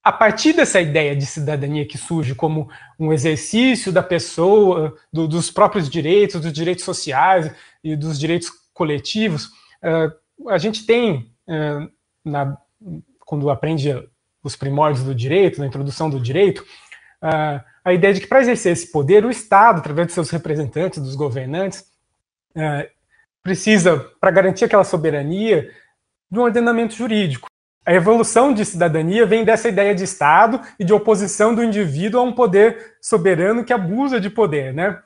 a partir dessa ideia de cidadania que surge como um exercício da pessoa, dos próprios direitos, dos direitos sociais e dos direitos coletivos, a gente tem, quando aprende os primórdios do direito, na introdução do direito, a ideia de que para exercer esse poder, o Estado, através de seus representantes, dos governantes, precisa, para garantir aquela soberania, de um ordenamento jurídico. A evolução de cidadania vem dessa ideia de Estado e de oposição do indivíduo a um poder soberano que abusa de poder, né?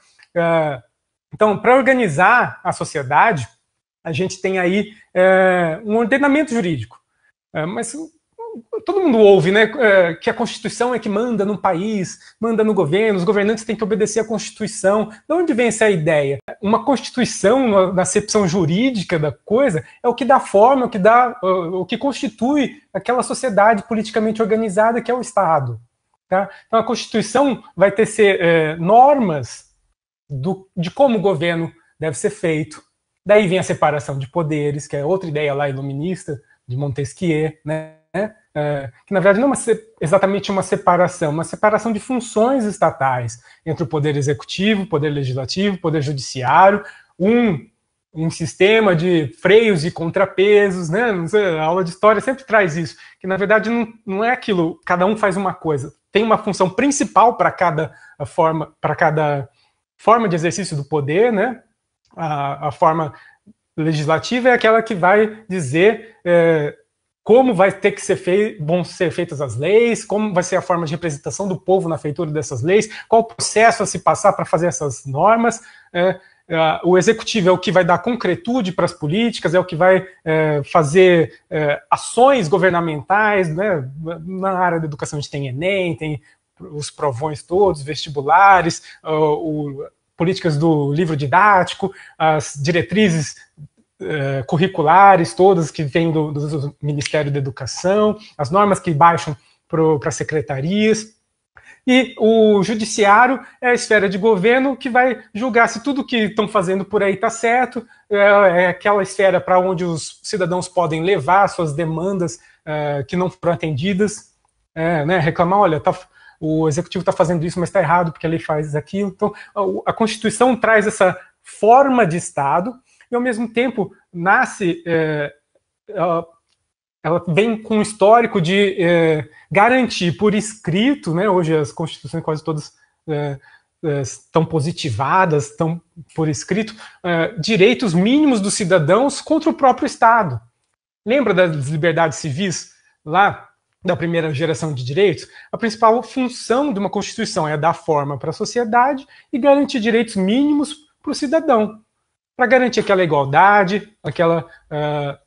Então, para organizar a sociedade, a gente tem aí um ordenamento jurídico. Mas todo mundo ouve, né, que a Constituição é que manda no país, manda no governo, os governantes têm que obedecer à Constituição. De onde vem essa ideia? Uma Constituição, na acepção jurídica da coisa, é o que dá forma, o que constitui aquela sociedade politicamente organizada que é o Estado. Tá? Então a Constituição vai ter normas de como o governo deve ser feito. Daí vem a separação de poderes, que é outra ideia lá iluminista, de Montesquieu, né? Que na verdade não é exatamente uma separação de funções estatais entre o poder executivo, o poder legislativo, o poder judiciário, um sistema de freios e contrapesos, né? A aula de história sempre traz isso, que na verdade não é aquilo, cada um faz uma coisa, tem uma função principal para cada forma de exercício do poder, né? A forma legislativa é aquela que vai dizer como vai ter que vão ser feitas as leis, como vai ser a forma de representação do povo na feitura dessas leis, qual o processo a se passar para fazer essas normas. O executivo é o que vai dar concretude para as políticas, é o que vai fazer ações governamentais, né? Na área da educação a gente tem Enem, tem os provões todos, vestibulares, políticas do livro didático, as diretrizes curriculares todas que vêm do Ministério da Educação, as normas que baixam para as secretarias, e o judiciário é a esfera de governo que vai julgar se tudo que estão fazendo por aí está certo, é aquela esfera para onde os cidadãos podem levar suas demandas que não foram atendidas, né, reclamar, olha, o executivo está fazendo isso, mas está errado porque ele faz aquilo. Então, a Constituição traz essa forma de Estado, e ao mesmo tempo ela vem com um histórico de garantir por escrito, né? Hoje as constituições quase todas estão positivadas, estão por escrito, direitos mínimos dos cidadãos contra o próprio Estado. Lembra das liberdades civis lá da primeira geração de direitos? A principal função de uma Constituição é dar forma para a sociedade e garantir direitos mínimos para o cidadão, para garantir aquela igualdade, aquela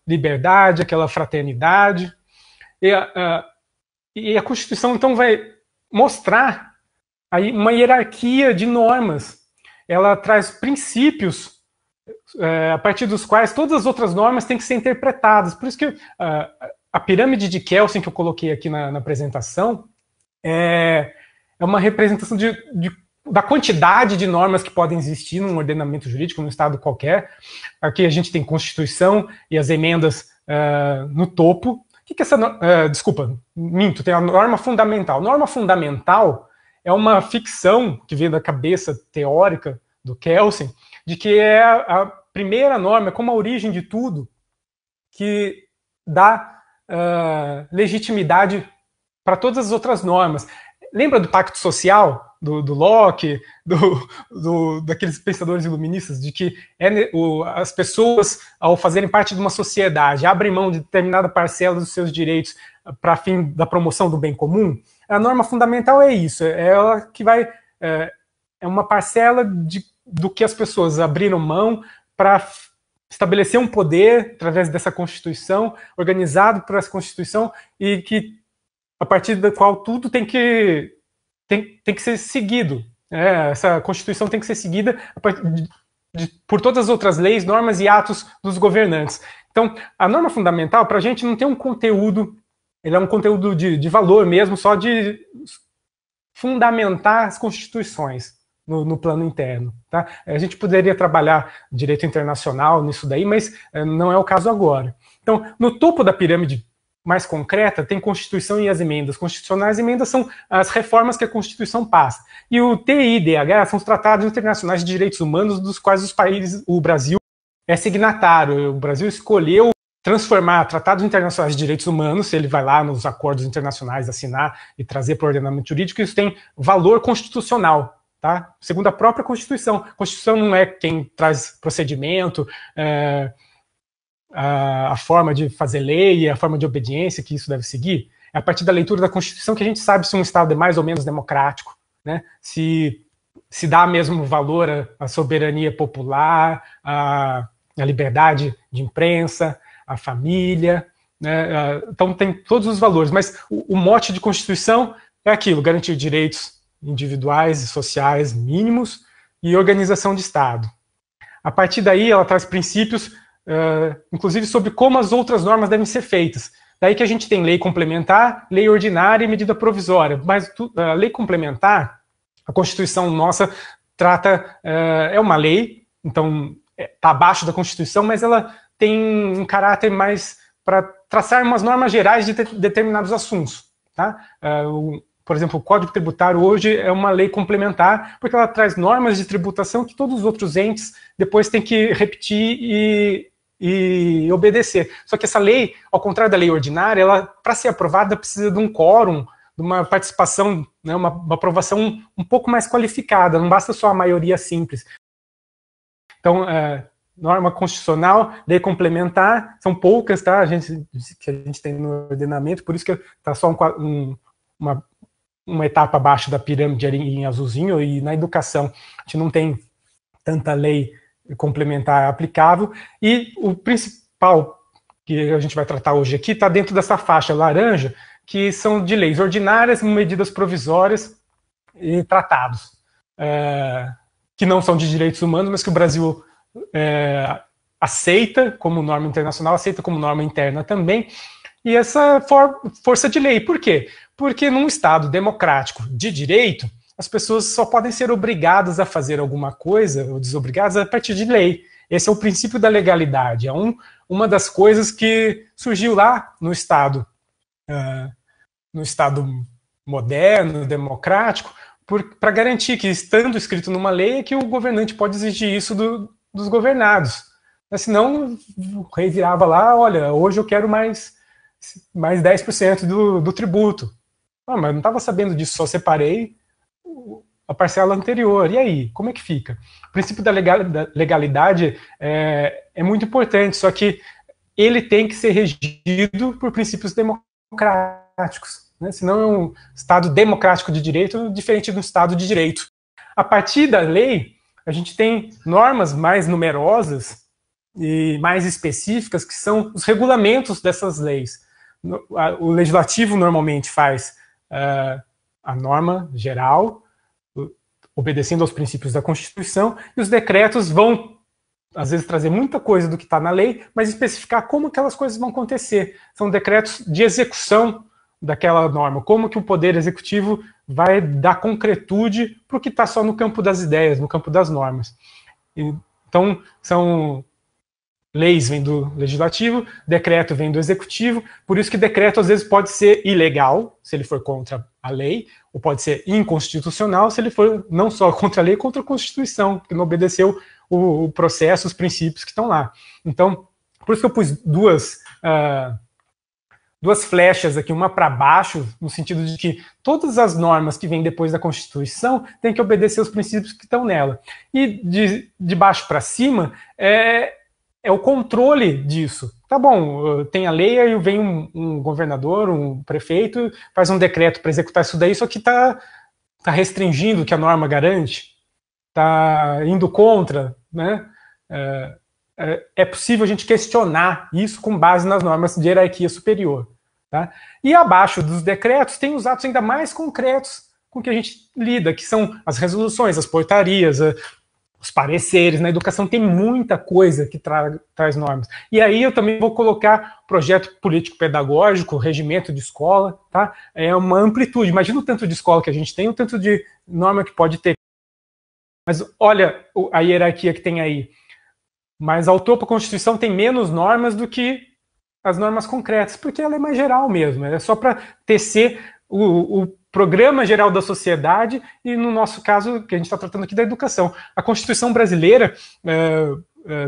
liberdade, aquela fraternidade. E a Constituição, então, vai mostrar aí uma hierarquia de normas. Ela traz princípios a partir dos quais todas as outras normas têm que ser interpretadas. Por isso que a pirâmide de Kelsen, que eu coloquei aqui na apresentação, é uma representação da quantidade de normas que podem existir num ordenamento jurídico, num Estado qualquer. Aqui a gente tem Constituição e as emendas no topo. O que é essa desculpa, minto, tem a norma fundamental. Norma fundamental é uma ficção que vem da cabeça teórica do Kelsen, de que é a primeira norma, como a origem de tudo, que dá legitimidade para todas as outras normas. Lembra do Pacto Social, do Locke, daqueles pensadores iluministas, de que as pessoas, ao fazerem parte de uma sociedade, abrem mão de determinada parcela dos seus direitos para fim da promoção do bem comum? A norma fundamental é isso, é ela que é uma parcela do que as pessoas abriram mão para estabelecer um poder através dessa Constituição, organizado por essa Constituição, e que a partir da qual tudo tem que ser seguido. Essa Constituição tem que ser seguida por todas as outras leis, normas e atos dos governantes. Então, a norma fundamental, para a gente, não tem um conteúdo, ele é um conteúdo de valor mesmo, só de fundamentar as constituições no plano interno. Tá? A gente poderia trabalhar direito internacional nisso daí, mas não é o caso agora. Então, no topo da pirâmide mais concreta, tem Constituição e as emendas constitucionais. As emendas são as reformas que a Constituição passa. E o TIDH são os tratados internacionais de direitos humanos, dos quais o Brasil é signatário. O Brasil escolheu transformar tratados internacionais de direitos humanos, se ele vai lá nos acordos internacionais assinar e trazer para o ordenamento jurídico, isso tem valor constitucional. Tá? Segundo a própria Constituição. A Constituição não é quem traz procedimento, a forma de fazer lei, a forma de obediência que isso deve seguir. É a partir da leitura da Constituição que a gente sabe se um Estado é mais ou menos democrático, né? Se dá mesmo valor à soberania popular, à liberdade de imprensa, à família, né? Então tem todos os valores, mas o mote de Constituição é aquilo: garantir direitos individuais e sociais mínimos e organização de Estado. A partir daí ela traz princípios, inclusive sobre como as outras normas devem ser feitas. Daí que a gente tem lei complementar, lei ordinária e medida provisória. Mas a lei complementar, a Constituição nossa trata, é uma lei, então está abaixo da Constituição, mas ela tem um caráter mais para traçar umas normas gerais de determinados assuntos. Tá? Por exemplo, o Código Tributário hoje é uma lei complementar, porque ela traz normas de tributação que todos os outros entes depois têm que repetir e obedecer. Só que essa lei, ao contrário da lei ordinária, ela, para ser aprovada, precisa de um quórum, de uma participação, né, uma aprovação um pouco mais qualificada, não basta só a maioria simples. Então, norma constitucional, lei complementar, são poucas, tá? Que a gente tem no ordenamento, por isso que está só uma etapa abaixo da pirâmide ali em azulzinho, e na educação a gente não tem tanta lei complementar aplicável, e o principal que a gente vai tratar hoje aqui está dentro dessa faixa laranja, que são de leis ordinárias, medidas provisórias e tratados, que não são de direitos humanos, mas que o Brasil aceita como norma internacional, aceita como norma interna também, e essa força de lei. Por quê? Porque num Estado democrático de direito, as pessoas só podem ser obrigadas a fazer alguma coisa, ou desobrigadas, a partir de lei. Esse é o princípio da legalidade. É uma das coisas que surgiu lá no Estado moderno, democrático, para garantir que, estando escrito numa lei, é que o governante pode exigir isso dos governados. Mas, senão, o rei virava lá: olha, hoje eu quero mais 10% do tributo. Mas não estava sabendo disso, só separei a parcela anterior. E aí, como é que fica? O princípio da legalidade é muito importante, só que ele tem que ser regido por princípios democráticos, né? Senão é um Estado democrático de direito diferente de um Estado de direito. A partir da lei, a gente tem normas mais numerosas e mais específicas, que são os regulamentos dessas leis. O legislativo normalmente faz a norma geral, obedecendo aos princípios da Constituição, e os decretos vão, às vezes, trazer muita coisa do que está na lei, mas especificar como aquelas coisas vão acontecer. São decretos de execução daquela norma, como que o Poder Executivo vai dar concretude para o que está só no campo das ideias, no campo das normas. Então, são leis vêm do legislativo, decreto vem do executivo, por isso que decreto às vezes pode ser ilegal, se ele for contra a lei, ou pode ser inconstitucional, se ele for não só contra a lei, contra a Constituição, que não obedeceu o processo, os princípios que estão lá. Então, por isso que eu pus duas flechas aqui, uma para baixo, no sentido de que todas as normas que vêm depois da Constituição têm que obedecer os princípios que estão nela. E de baixo para cima é o controle disso. Tá bom, tem a lei, aí vem um governador, um prefeito, faz um decreto para executar isso daí, só que tá restringindo o que a norma garante, tá indo contra, né? É possível a gente questionar isso com base nas normas de hierarquia superior. Tá? E abaixo dos decretos tem os atos ainda mais concretos com que a gente lida, que são as resoluções, as portarias, os pareceres. Na educação tem muita coisa que traz normas. E aí eu também vou colocar projeto político-pedagógico, regimento de escola, tá? É uma amplitude. Imagina o tanto de escola que a gente tem, o tanto de norma que pode ter. Mas olha a hierarquia que tem aí. Mas ao topo a Constituição tem menos normas do que as normas concretas, porque ela é mais geral mesmo, é só para tecer o programa geral da sociedade e, no nosso caso, que a gente está tratando aqui da educação. A Constituição brasileira,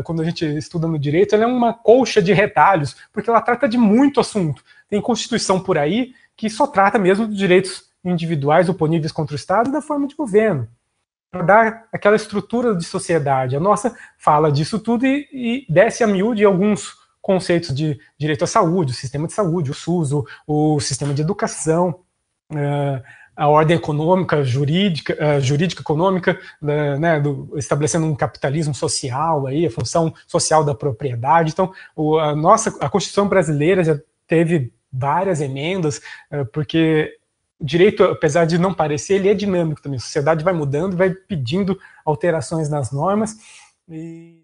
quando a gente estuda no direito, ela é uma colcha de retalhos, porque ela trata de muito assunto. Tem Constituição por aí que só trata mesmo dos direitos individuais oponíveis contra o Estado e da forma de governo, para dar aquela estrutura de sociedade. A nossa fala disso tudo e desce a miúde alguns conceitos de direito à saúde, o sistema de saúde, o SUS, o sistema de educação, a ordem econômica, jurídica econômica, né, estabelecendo um capitalismo social, aí, a função social da propriedade. Então, a Constituição brasileira já teve várias emendas, porque o direito, apesar de não parecer, ele é dinâmico também. A sociedade vai mudando, vai pedindo alterações nas normas. E